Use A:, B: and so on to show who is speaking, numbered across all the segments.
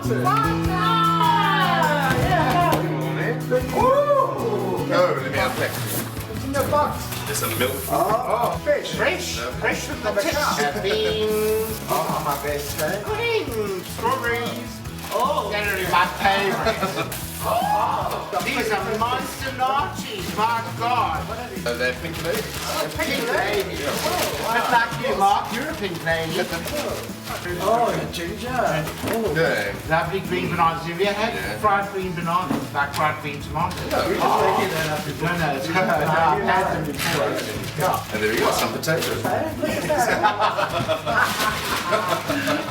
A: sponsor.
B: Yeah.
A: Ooh.
C: Oh, let me unpack.
A: What's in the box?
C: There's some milk.
A: Oh, fish.
B: Fresh from the tip.
A: Beans. Oh, my best, eh?
B: Pudding. Strawberries.
A: Oh.
B: Generally my favourite. Oh, these are monster nachos, my God. What are these?
C: They're pink ladies.
B: Pink lady. Just like you, Mark, you're a pink lady.
A: Oh, the ginger. Oh.
C: Yeah.
B: Lovely green bananas. Have you had
C: Yeah.
B: fried green bananas, like fried green tomatoes?
A: We're just making that up.
B: No, it's good. I've had them before. Yeah.
C: And there we go, some potatoes.
A: Hey, look at that.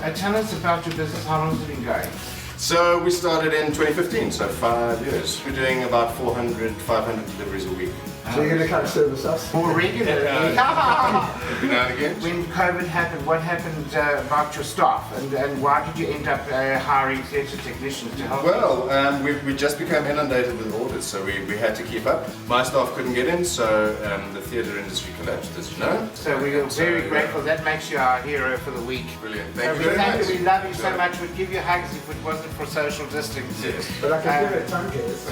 B: And tell us about your business. How long has it been going?
C: So we started in 2015, so 5 years. We're doing about 400, 500 deliveries a week.
A: So you're going to come service us?
B: More regularly.
C: Every now and again.
B: When COVID happened, what happened about your staff, and why did you end up hiring theatre technicians to help?
C: Well, we just became inundated with orders, so we had to keep up. My staff couldn't get in, so the theatre industry collapsed, as you know.
B: So we are very grateful. That makes you our hero for the week.
C: Brilliant.
B: So
C: Thank
B: we
C: you very
B: thank
C: much.
B: you. We love you so much. We'd give you hugs if it wasn't for social distancing.
C: Yes.
A: But I can give it a tongue kiss.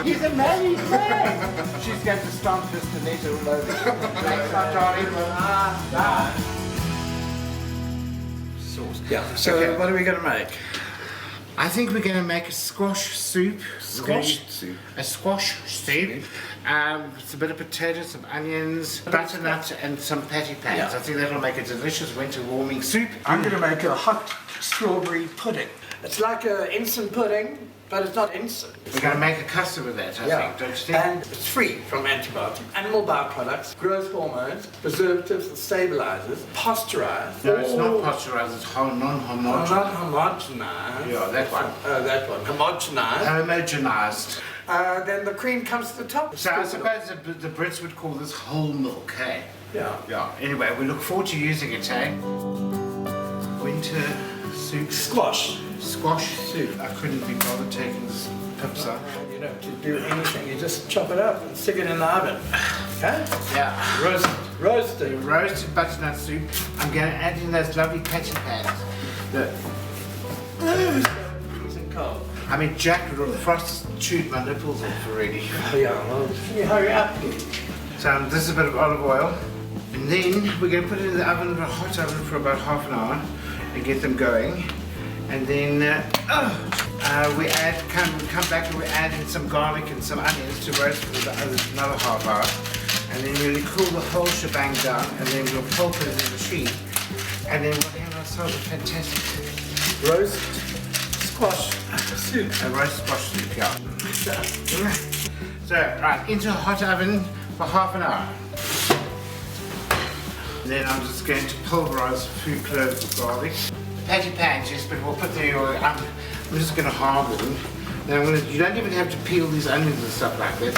B: He's a married man. She's going to stomp this Tanita all over. Thanks, my darling. Sauce.
A: Yeah, so
B: Okay.
A: what are we going to make?
B: I think we're going to make a squash soup.
A: Squash soup.
B: A squash soup. It's a bit of potatoes, some onions, butternut, and some patty pans.
A: Yeah.
B: I think that'll make a delicious winter warming soup.
A: I'm going to make a hot strawberry pudding. It's like an instant pudding, but it's not instant.
B: We're going to make a custard with that, I think, don't you think?
A: And it's free from antibiotics, animal byproducts, growth hormones, preservatives and stabilizers, pasteurized.
B: No, it's not pasteurized, it's non-homogenous.
A: Not homogenized.
B: Yeah, that one.
A: That one. Homogenized.
B: Homogenized.
A: Then the cream comes to the top.
B: So I suppose the Brits would call this whole milk, hey?
A: Yeah.
B: Yeah. Anyway, we look forward to using it, hey? Winter soup.
A: Squash.
B: Squash soup. I couldn't be bothered taking this pips up.
A: You don't have to do anything. You just chop it up and stick it in the oven. Okay?
B: Yeah.
A: Roasted.
B: Roasted butternut soup. I'm going to add in those lovely patty pans. Look. I mean, Jack, the frost chewed my nipples off already.
A: Yeah, well, can you hurry up?
B: So this is a bit of olive oil. And then we're going to put it in the oven, a hot oven, for about half an hour and get them going. And then we come back and we add in some garlic and some onions to roast for another half hour. And then we'll cool the whole shebang down, and then we'll pulp it in the machine. And then we'll have ourselves a fantastic
A: Roast squash soup.
B: a roast squash soup, yeah. So, right, into a hot oven for half an hour. And then I'm just going to pulverize a few cloves of garlic. Patty pans, yes, but we'll put the oil. I'm just going to halve them. Then you don't even have to peel these onions and stuff like that.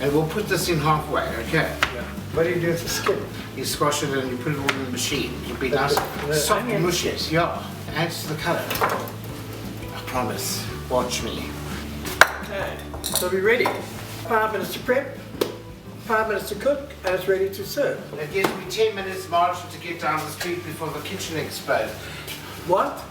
B: And we'll put this in halfway, okay?
A: Yeah. What do you do with the skin?
B: You squash it and you put it all in the machine. It'll be nice,
A: the
B: soft and
A: onions-
B: mushy. Yeah, adds to the colour. I promise. Watch me.
A: Okay, so we're ready. 5 minutes to prep, 5 minutes to cook, and it's ready to serve.
B: It gives me 10 minutes march to get down the street before the kitchen explodes.
A: What?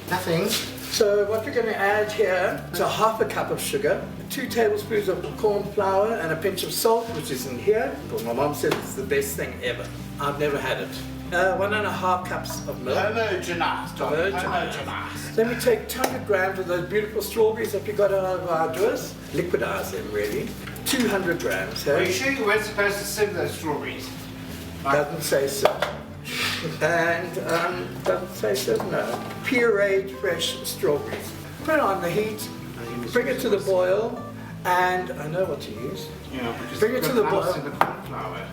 B: Nothing.
A: So what we're going to add here is a half a cup of sugar, 2 tablespoons of corn flour, and a pinch of salt, which is in here. But my mom said it's the best thing ever. I've never had it. 1.5 cups of milk.
B: Homogenized.
A: Homogenized. Then we take 200 grams of those beautiful strawberries that we got out of our drawers, liquidize them really. 200 grams.
B: Are you
A: Hey?
B: sure you weren't supposed to sieve those strawberries?
A: Doesn't say so. And doesn't say so, no. Pureed fresh strawberries. Put it on the heat, bring it to the boil, and I know what to use.
B: Yeah, because
A: Bring it to the boil.
B: in the corn flour.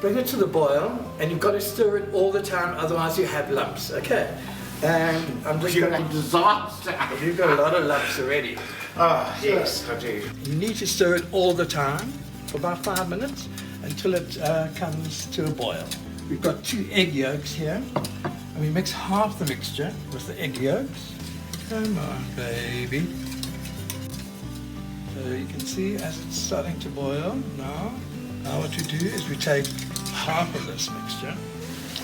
A: Bring it to the boil, and you've got to stir it all the time, otherwise you have lumps, okay? And I'm just
B: You're
A: going
B: a
A: to...
B: disaster.
A: You've got a lot of lumps already.
B: Oh, yes, I do.
A: You need to stir it all the time for about 5 minutes until it comes to a boil. We've got 2 egg yolks here, and we mix half the mixture with the egg yolks. Come on, baby. So you can see as it's starting to boil now. Now what we do is we take half of this mixture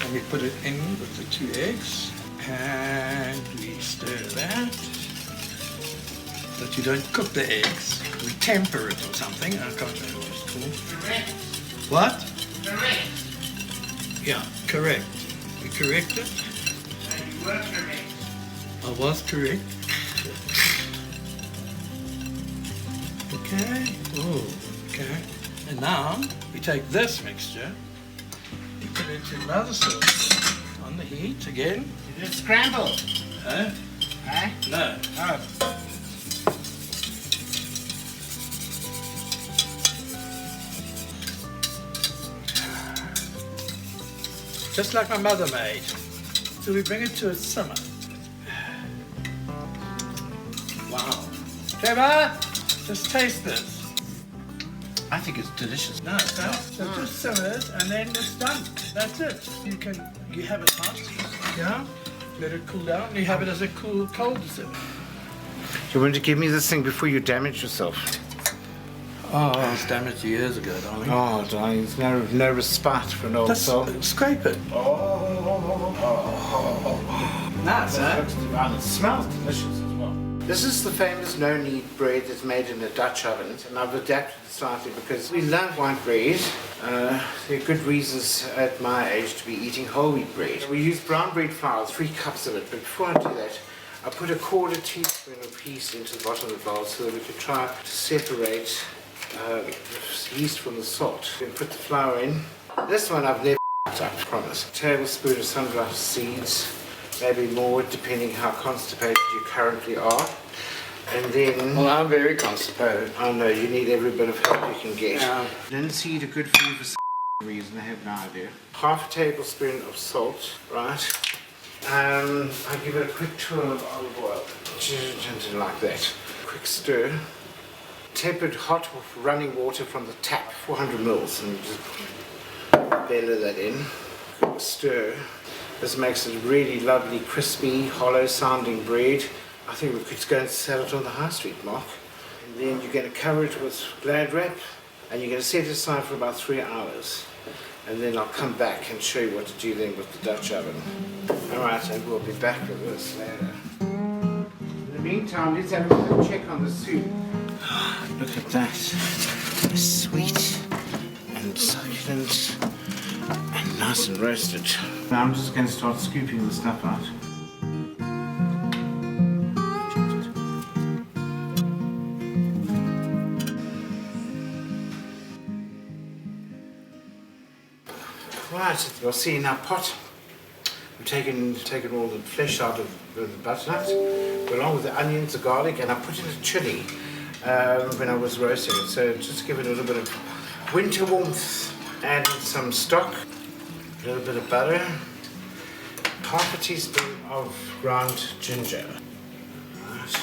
A: and we put it in with the 2 eggs. And we stir that. That you don't cook the eggs. We temper it or something. I can't remember what it's called.
B: Correct.
A: What?
B: Correct.
A: Yeah, correct. We corrected.
B: You were correct.
A: I was correct. Okay. Oh, okay. And now we take this mixture, we put it into another saucepan on the heat again.
B: Is it scrambled?
A: Huh?
B: Huh?
A: No.
B: Oh.
A: Just like my mother made. So we bring it to a simmer. Wow. Trevor, just taste this.
B: I think it's delicious.
A: No, so just simmer it and then it's done. That's it. You have it hot, yeah? Let it cool down. You have it as a cold dessert.
B: You want to give me this thing before you damage yourself?
A: Oh, I was damaged years ago, darling.
B: Oh, darling, there's no respite for an old
A: Just
B: soul.
A: scrape it. Nice, huh?
B: It smells delicious as well. This is the famous no-knead bread that's made in a Dutch oven, and I've adapted it slightly because we love white bread. There are good reasons at my age to be eating whole wheat bread. We use brown bread flour, 3 cups of it, but before I do that, I put a 1/4 teaspoon apiece into the bottom of the bowl so that we could try to separate the yeast from the salt. We put the flour in. This one I've never I promise. A tablespoon of sunflower seeds, maybe more depending how constipated you currently are. And then...
A: Well, I'm very constipated.
B: I know, you need every bit of help you can get.
A: Yeah.
B: Linseed are good for you for some reason, I have no idea. 1/2 tablespoon of salt, right? I give it a quick twirl of olive oil, like that. Quick stir. Tempered hot with running water from the tap, 400 mils, and just bellow that in. Quick stir. This makes it really lovely, crispy, hollow sounding bread. I think we could go and sell it on the high street, Mark. And then you're going to cover it with Glad wrap, and you're going to set it aside for about 3 hours. And then I'll come back and show you what to do then with the Dutch oven. Alright, and we'll be back with this later. In the meantime, let's have a little check on the soup. Look at that. It's sweet and succulent and nice and roasted. Now I'm just going to start scooping the stuff out. Right, you'll see in our pot, we've taken all the flesh out of the butternut, along with the onions, the garlic, and I put in a chili when I was roasting it, so just give it a little bit of winter warmth. Add in some stock, a little bit of butter, 1/2 teaspoon of ground ginger. Right.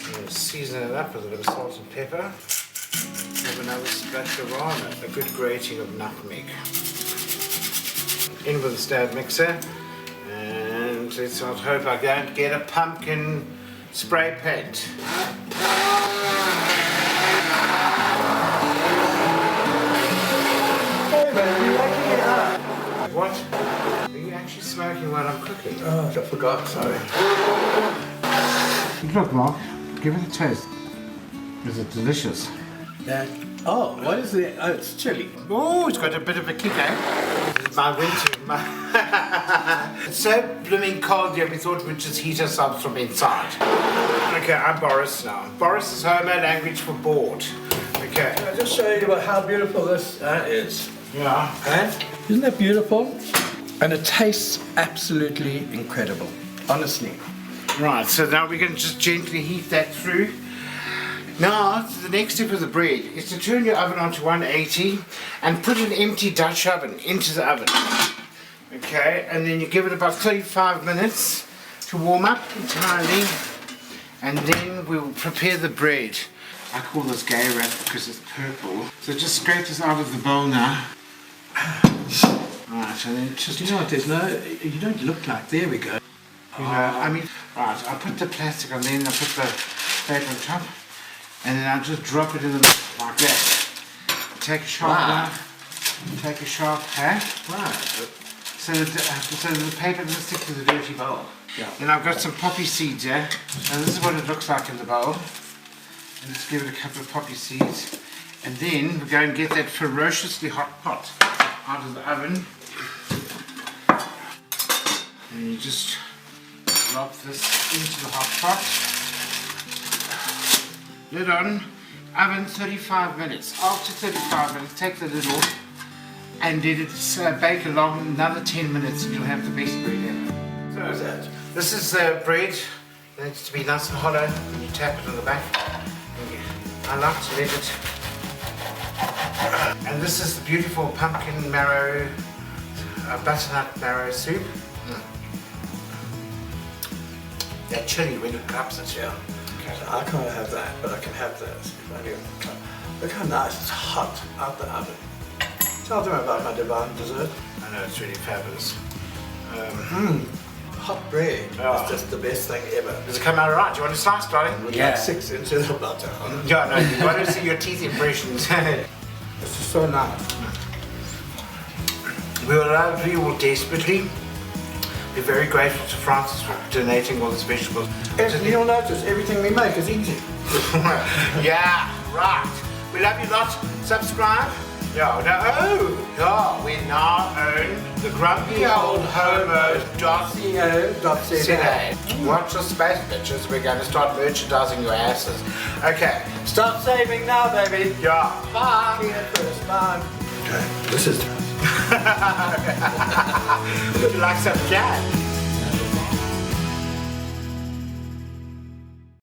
B: I'm going to season it up with a bit of salt and pepper. Have another splash of a good grating of nutmeg. In with the stand mixer, and let's not hope I don't get a pumpkin spray paint.
A: Hey man, you waking it up?
B: What? Are you actually smoking while I'm cooking?
A: Oh, I forgot, sorry.
B: Look, Mark, give it a taste. Is it delicious?
A: Oh, what is it? Oh, it's chili.
B: Oh, it's got a bit of a kick, eh? This is my winter. It's so blooming cold here, we thought we'd just heat ourselves from inside. Okay, I'm Boris now. Boris is Homo language for bored. Okay.
A: I'll just show you how beautiful this is.
B: Yeah.
A: And isn't that beautiful? And it tastes absolutely incredible, honestly.
B: Right, so now we're going to just gently heat that through. Now, the next step of the bread is to turn your oven on to 180 and put an empty Dutch oven into the oven. Okay, and then you give it about 35 minutes to warm up entirely, and then we'll prepare the bread. I call this gay wrap because it's purple. So just scrape this out of the bowl now. Right, and then just...
A: You know what, you don't look like, there we go.
B: You know, I mean, right, I put the plastic on, then I put the plate on top, and then I'll just drop it in the middle like that. Take a sharp knife, take a sharp hat.
A: Right.
B: so the paper doesn't stick to the dirty bowl.
A: Yeah.
B: Then I've got some poppy seeds here. And this is what it looks like in the bowl. And just give it a couple of poppy seeds. And then we go and get that ferociously hot pot out of the oven. And you just drop this into the hot pot. Lid on. Oven 35 minutes. After 35 minutes, take the lid off and let it bake along another 10 minutes and you'll have the best bread ever.
A: What is that?
B: This is bread. It needs to be nice and hollow when you tap it on the back. I like to let it. And this is the beautiful pumpkin marrow, butternut marrow soup. They're chilly when it cups it.
A: Yeah. So I can't have that, but I can have this. Look how nice, it's hot out the oven. Tell them about my divine dessert.
B: I know, it's really fabulous.
A: Hot bread is just the best thing ever.
B: Does it come out alright? Do you want to slice, darling?
A: With like 6 inches of butter on it.
B: Yeah, no, you want to see your teeth impressions.
A: This is so nice.
B: We will love you all desperately. We're very grateful to Francis for donating all these vegetables.
A: You'll notice everything we make is easy.
B: Yeah, right. We love you lots. Subscribe. Yeah, we now own the grumpy old Homos.co.za. Watch your space, bitches. We're going to start merchandising your asses. Okay.
A: Start saving now, baby.
B: Yeah. Bye.
A: See you first. Bye. Okay, this is
B: Would you like some jazz?